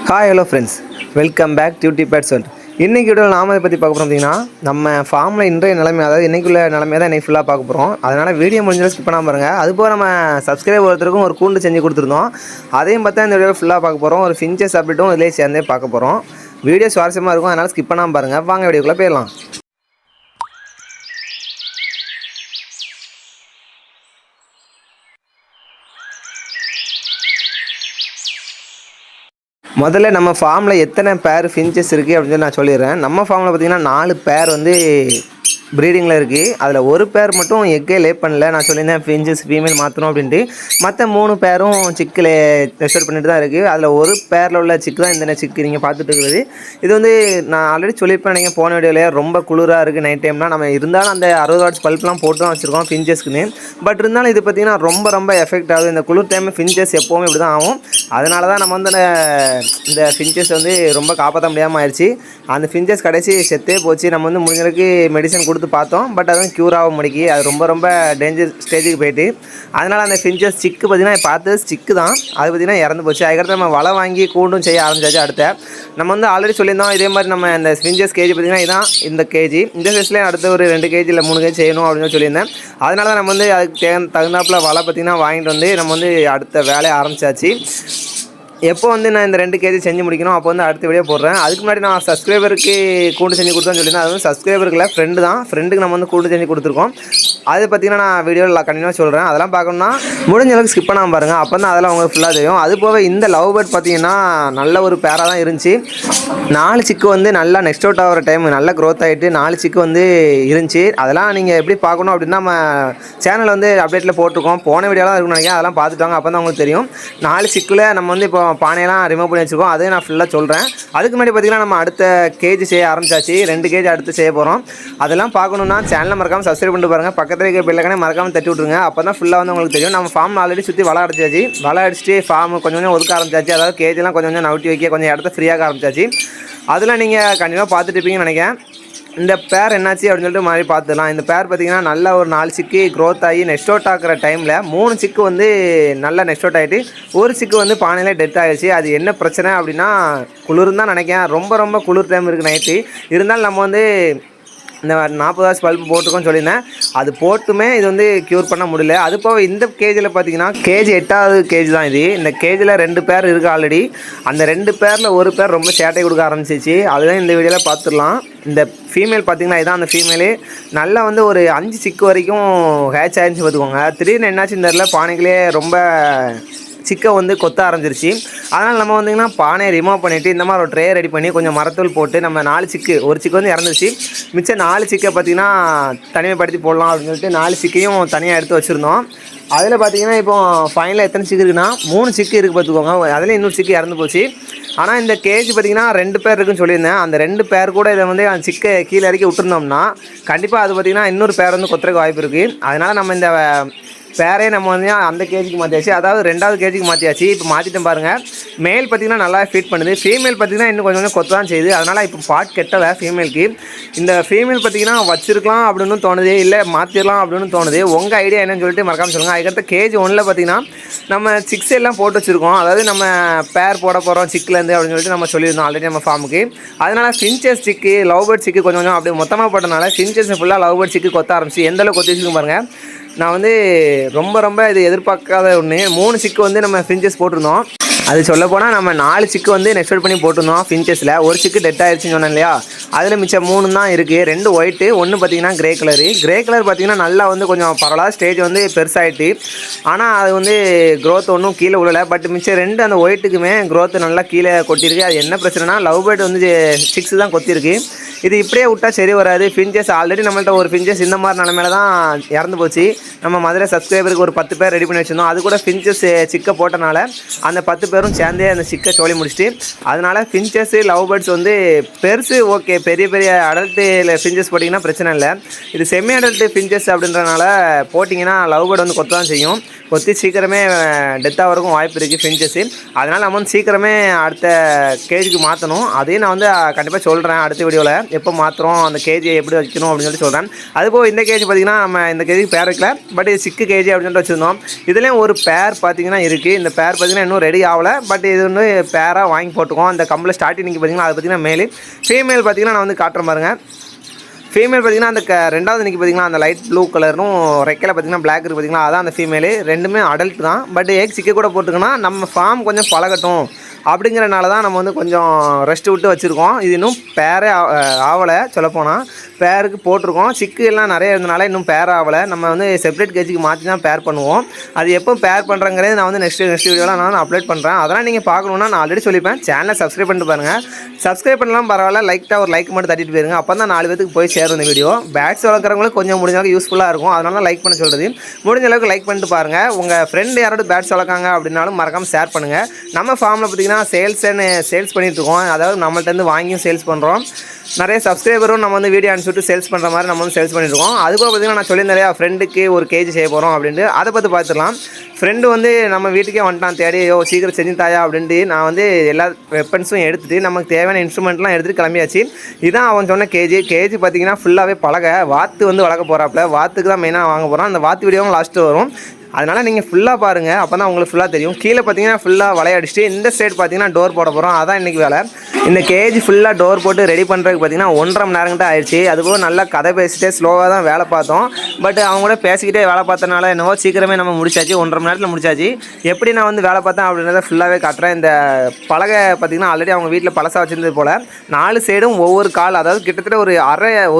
Hi hello friends, welcome back duty pets world. இன்றைக்கி வீடியோவில் நாம் இதை பற்றி பார்க்க போகிறோம். அப்படின்னா நம்ம ஃபார்மில் இன்றைய நிலைமை, அதாவது இன்றைக்குள்ள நிலைமையை தான் இன்றைக்கி ஃபுல்லாக பார்க்க போகிறோம். அதனால் வீடியோ முடிஞ்சாலும் ஸ்கிப் பண்ணாமல் பாருங்கள். அதுபோல் நம்ம சப்ஸ்கிரைபர் ஒருத்தருக்கும் ஒரு கூண்டு செஞ்சு கொடுத்துருந்தோம். அதையும் பார்த்தா இந்த வீடியோவில் ஃபுல்லாக பார்க்க போகிறோம். ஒரு ஃபின்ச்சஸ் அப்டேட்டும் இதிலே சேர்ந்தே பார்க்க போகிறோம். வீடியோ சுவாரஸ்யமாக இருக்கும், அதனால் ஸ்கிப் பண்ணாமல் பாருங்கள். வாங்க வீடியோக்குள்ளே போயிடலாம். முதல்ல நம்ம ஃபார்மில் எத்தனை பேர் ஃபின்ச்சஸ் இருக்குது அப்படின்னு சொல்லி நான் சொல்லிடுறேன். நம்ம ஃபார்மில் பார்த்திங்கன்னா 4 பேர் வந்து ப்ரீடிங்கில் இருக்குது. அதில் ஒரு பேர் மட்டும் எக்கே லே பண்ணல. நான் சொல்லியிருந்தேன் ஃபின்ச்சஸ் ஃபீமேல் மாற்றணும் அப்படின்ட்டு. மற்ற 3 பேரும் சிக்கில் ரெஸ்டோர் பண்ணிட்டு தான் இருக்குது. அதில் ஒரு பேரில் உள்ள சிக்கு தான் இந்த சிக்கு நீங்கள் பார்த்துட்டு இருக்கிறது. இது வந்து நான் ஆல்ரெடி சொல்லியிருப்பேன் நினைக்கிறேன் போன வீடியோவில். ரொம்ப குளிராக இருக்குது நைட் டைம்லாம். நம்ம இருந்தாலும் அந்த 60 வாட்ஸ் பல்ப்லாம் போட்டு தான் வச்சுருக்கோம் ஃபின்ச்சஸ்க்குன்னு. பட் இருந்தாலும் இது பார்த்திங்கன்னா ரொம்ப எஃபெக்ட் ஆகுது. இந்த குளிர் டைம் ஃபின்ச்சஸ் எப்போவுமே இப்படி தான் ஆகும். அதனால தான் நம்ம வந்து இந்த ஃபின்ச்சஸ் வந்து ரொம்ப காப்பாற்ற முடியாமல் ஆயிடுச்சு. அந்த ஃபின்ச்சஸ் கடைசி செத்தே போச்சு. நம்ம வந்து முடிஞ்சளவுக்கு மெடிசன் கொடுத்து பார்த்தோம். பட் அதுவும் க்யூர் ஆக முடிக்கி. அது ரொம்ப டேஞ்சர் ஸ்டேஜுக்கு போயிட்டு, அதனால் அந்த ஃபின்ச்சஸ் சிக்கு பார்த்திங்கன்னா பார்த்தது சிக்கு தான். அது பார்த்திங்கன்னா இறந்து போச்சு. அதுக்கடுத்து நம்ம வலை வாங்கி கூண்டும் செய்ய ஆரம்பிச்சாச்சு. அடுத்த நம்ம வந்து ஆல்ரெடி சொல்லியிருந்தோம் இதே மாதிரி நம்ம இந்த ஃபின்ச்சஸ் கேஜி பார்த்திங்கன்னா இதான் இந்த கேஜி. இந்த சைஸ்லேயே அடுத்த ஒரு 2 கேஜி இல்லை 3 கேஜி செய்யணும் அப்படின்னு சொல்லியிருந்தேன். அதனால தான் நம்ம வந்து அதுக்கு தகுந்தாப்பில் வலை பார்த்திங்கன்னா வாங்கிட்டு வந்து நம்ம வந்து அடுத்த வேலையை ஆரம்பிச்சாச்சு. எப்போ வந்து நான் இந்த 2 கேஜி செஞ்சு முடிக்கணும் அப்போ வந்து அடுத்த வீடியோ போடுறேன். அதுக்கு முன்னாடி நான் சப்ஸ்கிரைபருக்கு கூண்டு செஞ்சு கொடுத்தேன்னு சொல்லியிருந்தேன். அது வந்து சப்ஸ்கிரைபருக்கு இல்லை, ஃப்ரெண்டு தான். ஃப்ரெண்டுக்கு நம்ம வந்து கூண்டு செஞ்சு கொடுத்துருக்கோம். அது பார்த்திங்கன்னா நான் வீடியோவில் கண்டினியூவாக சொல்கிறேன். அதெல்லாம் பார்க்கணுன்னா முடிஞ்ச அளவுக்கு ஸ்கிப் பண்ணாமல் பாருங்கள். அப்போ தான் அதெல்லாம் உங்களுக்கு ஃபுல்லாக தெரியும். அது போக இந்த லவ் பேர்ட் பார்த்திங்கன்னா நல்ல ஒரு பேராக தான் இருந்துச்சு. 4 சிக்கு வந்து நல்லா நெக்ஸ்ட் அவுட் ஆகிற டைம் நல்லா க்ரோத் ஆகிட்டு 4 சிக்கு வந்து இருந்துச்சு. அதெல்லாம் நீங்கள் எப்படி பார்க்கணும் அப்படின்னா நம்ம சேனலில் வந்து அப்டேட்டில் போட்டிருக்கோம். போன வீடியோலாம் இருக்குன்னு நினைக்கிறேன். அதெல்லாம் பார்த்துட்டாங்க. அப்போ தான் உங்களுக்கு தெரியும். 4 சிக்கில் நம்ம வந்து இப்போ பானையெல்லாம் ரிமூவ் பண்ணி வச்சுருக்கோம். அதையும் நான் ஃபுல்லாக சொல்கிறேன். அதுக்கு முன்னாடி பார்த்திங்கன்னா நம்ம அடுத்த கேஜி செய்ய ஆரம்பிச்சாச்சு. 2 கேஜி அடுத்து செய்ய போகிறோம். அதெல்லாம் பார்க்கணுன்னா சேனலை மறக்காமல் சப்ஸ்கிரைப் பண்ணிட்டு பாருங்கள். பக்கத்தில் இருக்க பெல்லைக்கானே மறக்காமல் தட்டி விட்ருங்க. அப்போ தான் ஃபுல்லாக வந்து உங்களுக்கு தெரியும். நம்ம ஃபார்ம் ஆல்ரெடி சுற்றி வலை அடிச்சாச்சு. வலை அடிச்சுட்டு ஃபார்ம் கொஞ்சம் ஒதுக்க ஆரம்பிச்சாச்சு. அதாவது கேஜெலாம் கொஞ்சம் நவுட்டி வைக்க கொஞ்சம் இடத்த ஃப்ரீயாக ஆரம்பிச்சாச்சு. அதெல்லாம் நீங்கள் கண்டிப்பாக பார்த்துட்டு இருப்பீங்கன்னு நினைக்கிறேன். இந்த பேர் என்னாச்சு அப்படின்னு சொல்லிட்டு மாதிரி பார்த்துக்கலாம். இந்த பேர் பார்த்திங்கன்னா நல்லா ஒரு 4 சிக்கு க்ரோத் ஆகி நெக்ஸ்ட் அவுட் ஆகிற டைமில் 3 சிக்கு வந்து நல்லா நெக்ஸ்ட் அவுட் ஆகிட்டு ஒரு சிக்கு வந்து பானையிலே டெத் ஆகிடுச்சு. அது என்ன பிரச்சனை அப்படின்னா குளிர்னு தான் நினைக்கிறேன். ரொம்ப குளிர் டைம் இருக்குது நைட்டு. இருந்தாலும் நம்ம வந்து இந்த 40 வாட்ஸ் பல்பு போட்டுக்கோன்னு சொல்லியிருந்தேன். அது போட்டுமே இது வந்து க்யூர் பண்ண முடியல. அது போக இந்த கேஜில் பார்த்திங்கன்னா கேஜி 8வது கேஜி தான் இது. இந்த கேஜில் 2 பேர் இருக்குது ஆல்ரெடி. அந்த 2 பேரில் ஒரு பேர் ரொம்ப சேட்டை கொடுக்க ஆரம்பிச்சிச்சு. அதுதான் இந்த வீடியோவில் பார்த்துடலாம். இந்த ஃபீமேல் பார்த்திங்கன்னா இதான் அந்த ஃபீமேலு. நல்லா வந்து ஒரு 5 சிக்கு வரைக்கும் ஹேட்ச் ஆகிடுச்சு பார்த்துக்கோங்க. திடீர்னு என்னாச்சு இந்த இடத்துல பானைகளே ரொம்ப சிக்கை வந்து கொத்த ஆரம்பிச்சிருச்சு. அதனால் நம்ம வந்திங்கன்னா பானையை ரிமூவ் பண்ணிவிட்டு இந்த மாதிரி ஒரு ட்ரே ரெடி பண்ணி கொஞ்சம் மரத்தூள் போட்டு நம்ம 4 சிக்கு, ஒரு சிக்கு வந்து இறந்துருச்சு. மிச்சம் 4 சிக்கை பார்த்திங்கன்னா தனிமைப்படுத்தி போடலாம் அப்படின்னு சொல்லிட்டு 4 சிக்கையும் தனியாக எடுத்து வச்சுருந்தோம். அதில் பார்த்திங்கன்னா இப்போ ஃபைனலாக எத்தனை சிக்கு இருக்குன்னா 3 சிக்கு இருக்குது பார்த்துக்கோங்க. அதில் இன்னொரு சிக்கு இறந்து போச்சு. ஆனால் இந்த கேஜி பார்த்திங்கன்னா 2 பேர் இருக்குன்னு சொல்லியிருந்தேன். அந்த 2 பேர் கூட இதை வந்து அந்த சிக்கை கீழே இறக்கி விட்டுருந்தோம்னா கண்டிப்பாக அது பார்த்திங்கன்னா இன்னொரு பேர் வந்து கொத்துறதுக்கு வாய்ப்பு இருக்குது. அதனால் நம்ம இந்த பேரே நம்ம வந்து அந்த கேஜிக்கு மாற்றியாச்சு. அதாவது 2வது கேஜிக்கு மாற்றியாச்சு. இப்போ மாற்றிட்டேன் பாருங்கள். மேல் பார்த்திங்கன்னா நல்லா ஃபீட் பண்ணுது. ஃபீமேல் பார்த்திங்கன்னா இன்னும் கொஞ்சம் கொத்த தான் செய்யுது. அதனால் இப்போ பாட் கெட்டலை ஃபீமேலுக்கு. இந்த ஃபீமேல் பார்த்திங்கன்னா வச்சிருக்கலாம் அப்படின்னு தோணுது, இல்லை மாற்றிடலாம் அப்படின்னு தோணுது. உங்கள் ஐடியா என்னன்னு சொல்லிட்டு மறக்காமல் சொல்லுங்கள். அதுக்கடுத்த கேஜி 1ல் பார்த்திங்கன்னா நம்ம சிக்ஸ் எல்லாம் போட்டு வச்சுருக்கோம். அதாவது நம்ம பேர் போட போகிறோம் சிக்கிலேருந்து அப்படின்னு சொல்லிட்டு நம்ம சொல்லியிருந்தோம் ஆல்ரெடி நம்ம ஃபார்முக்கு. அதனால் ஃபின்ச்சஸ் சிக்கு லவ் பேர்ட் சிக்கு கொஞ்சம் அப்படியே மொத்தமாக போட்டனால ஃபின்ச்சஸ் ஃபுல்லாக லவ் பேர்ட் சிக்கு கொத்த ஆரம்பிச்சு. எந்தளவுக்கு கொத்தி வச்சுருக்கோம் பாருங்கள். நான் வந்து ரொம்ப இது எதிர்பார்க்காத ஒன்று. 3 சிக்கு வந்து நம்ம ஃபின்ச்சஸ் போட்டிருந்தோம். அது சொல்லப்போனால் நம்ம 4 சிக்கு வந்து நெக்ஸ்ட் அவுட் பண்ணி போட்டிருந்தோம் ஃபின்ச்சஸில். ஒரு சிக்கு டெட் ஆகிடுச்சின்னு சொன்னேன் இல்லையா. அதில் மிச்சம் 3 தான் இருக்குது. 2 ஒயிட்டு, 1 பார்த்திங்கன்னா கிரே கலர் பார்த்திங்கன்னா நல்லா வந்து கொஞ்சம் பரவாயில்ல ஸ்டேஜ் வந்து பெருசாகிட்டு. ஆனால் அது வந்து க்ரோத் ஒன்றும் கீழே விழலை. பட் மிச்சம் 2 அந்த ஒயிட்டுக்குமே க்ரோத் நல்லா கீழே கொட்டியிருக்கு. அது என்ன பிரச்சனைனா லவ் பேர்ட் வந்து 6 தான் கொத்திருக்கு. இது இப்படியே விட்டால் சரி வராது. ஃபின்ச்சஸ் ஆல்ரெடி நம்மள்ட்ட ஒரு ஃபின்ச்சஸ் இந்த மாதிரி நிலமையில தான் இறந்து போச்சு. நம்ம மதுரை சப்ஸ்கிரைபருக்கு ஒரு 10 பேர் ரெடி பண்ணி வச்சுருந்தோம். அது கூட ஃபின்ச்சஸ் சிக்கை போட்டனால அந்த 10 பேரும் சேர்ந்தே அந்த சிக்கை சோழி முடிச்சுட்டு. அதனால் ஃபின்ச்சஸ் லவ் பேர்ட்ஸ் வந்து பெருசு ஓகே, பெரிய அடல்ட்டு ஃபின்ச்சஸ் போட்டிங்கன்னா பிரச்சனை இல்லை. இது செமி அடல்ட்டு ஃபின்ச்சஸ் அப்படின்றனால போட்டிங்கன்னா லவ் பேர்ட் வந்து கொத்த தான் செய்யும். கொத்தி சீக்கிரமே டெத் ஆகிறதுக்கும் வாய்ப்பு இருக்குது ஃபின்ச்சஸ்ஸு. அதனால் நம்ம வந்து சீக்கிரமே அடுத்த கேஜிக்கு மாற்றணும். அதையும் நான் வந்து கண்டிப்பாக சொல்கிறேன் அடுத்த வீடியோவில். எப்போ மாற்றுறோம் அந்த கேஜியை எப்படி வைக்கணும் அப்படின்னு சொல்லி சொல்கிறேன். அதுபோல் இந்த கேஜி பார்த்திங்கன்னா நம்ம இந்த கேஜிக்கு பேர் வைக்கல, பட் இது சிக்கு கேஜி அப்படின்னு சொல்லிட்டு வச்சுருந்தோம். இதுலேயும் ஒரு பேர் பார்த்திங்கன்னா இருக்குது. இந்த பேர் பார்த்திங்கன்னா இன்னும் ரெடி ஆகலை, பட் இது வந்து பேராக வாங்கி போட்டுக்கோம். அந்த கம்பில் ஸ்டார்டிங் பார்த்திங்கன்னா அது பார்த்திங்கன்னா மேலே, ஃபீமேல் பார்த்திங்கன்னா நான் வந்து காட்டுறேன் பாருங்கள். ஃபீமேல் பார்த்திங்கன்னா அந்த ரெண்டாவது நிற்கி பார்த்திங்கன்னா அந்த லைட் ப்ளூ கலரும் ரெக்கையில் பார்த்திங்கன்னா பிளாக் இருக்குது பார்த்திங்கன்னா, அதான் அந்த ஃபீமேலு. ரெண்டுமே அடல்ட் தான், பட் எக் சிக்க கூட போட்டுக்கோன்னா நம்ம ஃபார்ம் கொஞ்சம் பழகட்டும் அப்படிங்கிறனால தான் நம்ம வந்து கொஞ்சம் ரெஸ்ட் விட்டு வச்சுருக்கோம். இது இன்னும் பேரே ஆகலை, சொல்லப்போனால் பேருக்கு போட்டிருக்கோம். சிக்கு எல்லாம் நிறைய இருந்தனால இன்னும் பேர் ஆகலை. நம்ம வந்து செப்பரேட் கேஜிக்கு மாற்றி தான் பேர் பண்ணுவோம். அது எப்போ பேர் பண்ணுறங்கிறது நான் வந்து நெக்ஸ்ட் வீடியோவில் நான் அப்லோட் பண்ணுறேன். அதெல்லாம் நீங்கள் பார்க்கணுன்னா நான் ஆல்ரெடி சொல்லிப்பேன். சேனலை சப்ஸ்கிரைப் பண்ணிட்டு பாருங்கள். சப்ஸ்கிரைப் பண்ணலாம் பரவாயில்ல, லைட்டாக ஒரு லைக் மட்டும் தட்டிட்டு போயிருங்க. அப்போ தான் 4 பேருக்கு போய் சேரும் இந்த வீடியோ. பேட்ஸ் வளர்க்குறவங்களுக்கு கொஞ்சம் முடிஞ்ச அளவுக்கு யூஸ்ஃபுல்லாக இருக்கும். அதனால தான் லைக் பண்ண சொல்கிறது. முடிஞ்ச அளவுக்கு லைக் பண்ணிட்டு பாருங்கள். உங்கள் ஃப்ரெண்டு யாரோட பேட்ஸ் வளர்க்காங்க அப்படின்னாலும் மறக்காமல் ஷேர் பண்ணுங்கள். நம்ம ஃபார்மில் பார்த்திங்கன்னா சேல்ஸ் பண்ணிகிட்ருக்கோம். அதாவது நம்மள்ட்டேருந்து வாங்கியும் சேல்ஸ் பண்ணுறோம். நிறைய சப்ஸ்கிரைபரும் நம்ம வந்து வீடியோ அனுப்பிச்சுட்டு சேல்ஸ் பண்ணுற மாதிரி நம்ம வந்து சேல்ஸ் பண்ணியிருக்கோம். அதுபோல் பார்த்திங்கன்னா நான் சொல்லியிருந்தேன் ஃப்ரெண்டுக்கு ஒரு கேஜி செய்ய போகிறோம் அப்படின்ட்டு, அதை பற்றி பார்த்துடலாம். ஃப்ரெண்டு வந்து நம்ம வீட்டுக்கே வந்துட்டான் தேடி, சீக்கிரம் செஞ்சு தாயா அப்படின்ட்டு நான் வந்து எல்லா வெப்பன்ஸும் எடுத்துகிட்டு நமக்கு தேவையான இன்ஸ்ட்ருமெண்ட்லாம் எடுத்துகிட்டு கிளம்பியாச்சு. இதுதான் அவன் சொன்ன கேஜி பார்த்திங்கன்னா ஃபுல்லாகவே வாத்து வந்து வளர்க்க போகிறாப்புல. வாத்துக்கு தான் மெயினாக வாங்க போகிறோம். அந்த வாத்து வீடியோவும் லாஸ்ட்டு வரும். அதனால் நீங்கள் ஃபுல்லாக பாருங்கள், அப்போ தான் உங்களுக்கு ஃபுல்லாக தெரியும். கீழே பார்த்தீங்கன்னா ஃபுல்லாக வளையடிச்சிட்டு இந்த சைடு பார்த்தீங்கன்னா டோர் போட போகிறோம். அதான் இன்றைக்கி வேலை. இந்த கேஜி ஃபுல்லாக டோர் போட்டு ரெடி பண்ணுறதுக்கு பார்த்தீங்கன்னா 1.5 மணி நேரம் கிட்ட ஆயிடுச்சு. அதுபோல் நல்லா கதை பேசிட்டே ஸ்லோவாக தான் வேலை பார்த்தோம். பட் அவங்க கூட பேசிக்கிட்டே வேலை பார்த்தனால என்னவோ சீக்கிரமே நம்ம முடிச்சாச்சு. 1.5 மணி நேரத்தில் முடிச்சாச்சு. எப்படி நான் வந்து வேலை பார்த்தேன் அப்படின்றத ஃபுல்லாகவே காட்டுறேன். இந்த பலகை பார்த்திங்கன்னா ஆல்ரெடி அவங்க வீட்டில் பழசாக வச்சுருந்தது போல் 4 சைடும் ஒவ்வொரு கால், அதாவது கிட்டத்தட்ட ஒரு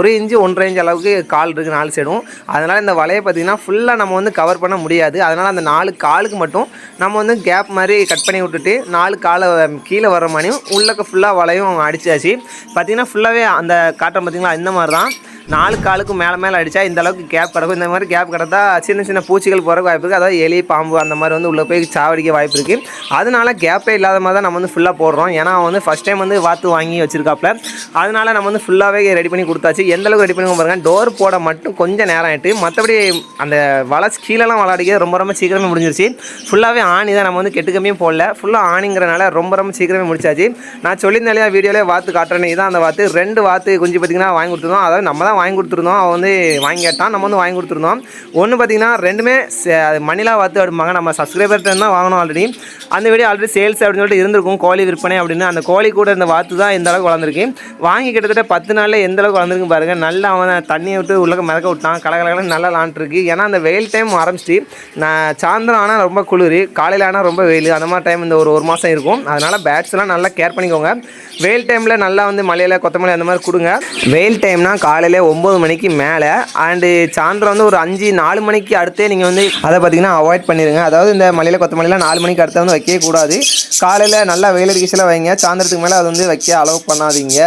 1 இன்ச்சு 1.5 இன்ச்சு அளவுக்கு கால் இருக்குது 4 சைடும். அதனால் இந்த வலையை பார்த்திங்கன்னா ஃபுல்லாக நம்ம வந்து கவர் பண்ண முடியாது. அதனால் அந்த 4 காலுக்கு மட்டும் நம்ம வந்து கேப் மாதிரி கட் பண்ணி விட்டுட்டு 4 காலை கீழே வர மாதிரியும் உள்ளக்க ஃபுல்லாக வலையும் அடிச்சாச்சு. பார்த்திங்கன்னா ஃபுல்லாகவே அந்த காட்டம் பார்த்திங்களா இந்த மாதிரி தான் 4 காலுக்கும் மேலே அடித்தா இந்த அளவுக்கு கேப் கிடக்கும். இந்த மாதிரி கேப் கிடந்தா சின்ன பூச்சிகள் போகிறக்கு வாய்ப்பு இருக்குது. அதாவது எலி பாம்பு அந்த மாதிரி வந்து உள்ளே போய் சாவடிக்க வாய்ப்பு இருக்குது. அதனால கேப்பே இல்லாத மாதிரி தான் நம்ம வந்து ஃபுல்லாக போடுறோம். ஏன்னா அவன் வந்து ஃபஸ்ட் டைம் வந்து வாத்து வாங்கி வச்சிருக்காப்புல. அதனால நம்ம வந்து ஃபுல்லாகவே ரெடி பண்ணி கொடுத்தாச்சு. எந்தளவுக்கு ரெடி பண்ணி பாருங்கள். டோர் போட மட்டும் கொஞ்சம் நேரம் ஆகிட்டு, மற்றபடி அந்த கீழெல்லாம் வளர்க்க ரொம்ப சீக்கிரமே முடிஞ்சிருச்சு. ஃபுல்லாகவே ஆணி தான், நம்ம வந்து கெட்டு கம்மியும் போடல. ஃபுல்லாக ஆணிங்கிறனால ரொம்ப சீக்கிரமே முடிச்சாச்சு. நான் சொல்லியிருந்தேன் இல்லையா வீடியோவிலே வாத்து காட்டுறேன். இதுதான் அந்த வாத்து. 2 வாத்து குஞ்சு பார்த்திங்கன்னா வாங்கி கொடுத்துருந்தோம். அதாவது நம்ம தான் வாங்கி கொடுத்துருந்தோம். அவன் வந்து வாங்கி கேட்டான், நம்ம வந்து வாங்கி கொடுத்துருந்தோம். ஒன்று பார்த்திங்கன்னா 2மே மணிலா வாத்து அப்படிம்பாங்க. நம்ம சப்ஸ்கிரைபர்கிட்ட தான் வாங்கணும். ஆல்ரெடி அந்த வீடியோ ஆல்ரெடி சேல்ஸ் அப்படின்னு சொல்லிட்டு இருந்திருக்கும், கோழி விற்பனை அப்படின்னு. அந்த கோழி கூட இந்த வாத்து தான் இந்த அளவுக்கு வளர்ந்துருக்கு. வாங்கி கிட்டத்தட்ட 10 நாளில் எந்த அளவுக்கு வளர்ந்துருக்கு பாருங்கள். நல்லா அவனை தண்ணியை விட்டு உள்ளே மிதக்க விட்டான். கலகலன்னு நல்லா விளாண்டுருக்கு. ஏன்னா அந்த வெயில் டைம் ஆரம்பிச்சிட்டு நான் சாயந்தரம் ஆனால் ரொம்ப குளிர், காலையில் ஆனால் ரொம்ப வெயில், அந்த மாதிரி டைம் இந்த ஒரு மாதம் இருக்கும். அதனால் பேட்ஸ்லாம் நல்லா கேர் பண்ணிக்கோங்க. வெயில் டைமில் நல்லா வந்து மலையில் கொத்தமல்லி அந்த மாதிரி கொடுங்க. வெயில் டைம்னா காலையில் 9 மணிக்கு மேலே அண்டு சாயந்தரம் வந்து ஒரு 4 மணிக்கு அடுத்தே நீங்கள் வந்து அதை பார்த்திங்கன்னா அவாய்ட் பண்ணிடுங்க. அதாவது இந்த மலையில் கொத்தமல்லியில் 4 மணிக்கு அடுத்த வந்து வைக்கவே கூடாது. காலையில் நல்லா வெயில் அடிக்கச்சில் வைங்க. சாயந்தரத்துக்கு மேலே அது வந்து வைக்க அலோவ் பண்ணாதீங்க.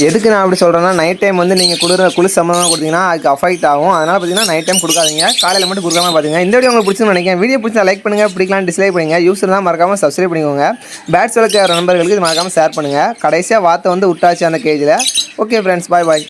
எதுக்கு நான் அப்படி சொல்கிறேன்னா, நைட் டைம் வந்து நீங்கள் குளிர் சம்மந்தமாக கொடுத்தீங்கன்னா அதுக்கு அஃபெக்ட் ஆகும். அதனால் பார்த்தீங்கன்னா நைட் டைம் கொடுக்காதீங்க, காலையில் மட்டும் கொடுக்காம பார்த்துங்க. இந்த வீடியோ உங்களுக்கு பிடிச்சுன்னு நினைக்கிறேன். வீடியோ பிடிச்சா லைக் பண்ணுங்கள், பிடிக்கலாம் டிஸ்லைக் பண்ணுங்கள். யூஸர் தான் மறக்காமல் சப்ஸ்கிரைப் பண்ணிக்கோங்க. பேட்ஸ் வளர்க்குற நண்பர்களுக்கு இது மறக்காமல் ஷேர் பண்ணுங்கள். கடைசியாக வாத்தை வந்து விட்டாச்சு அந்த கேஜில். ஓகே ஃப்ரெண்ட்ஸ், பாய்.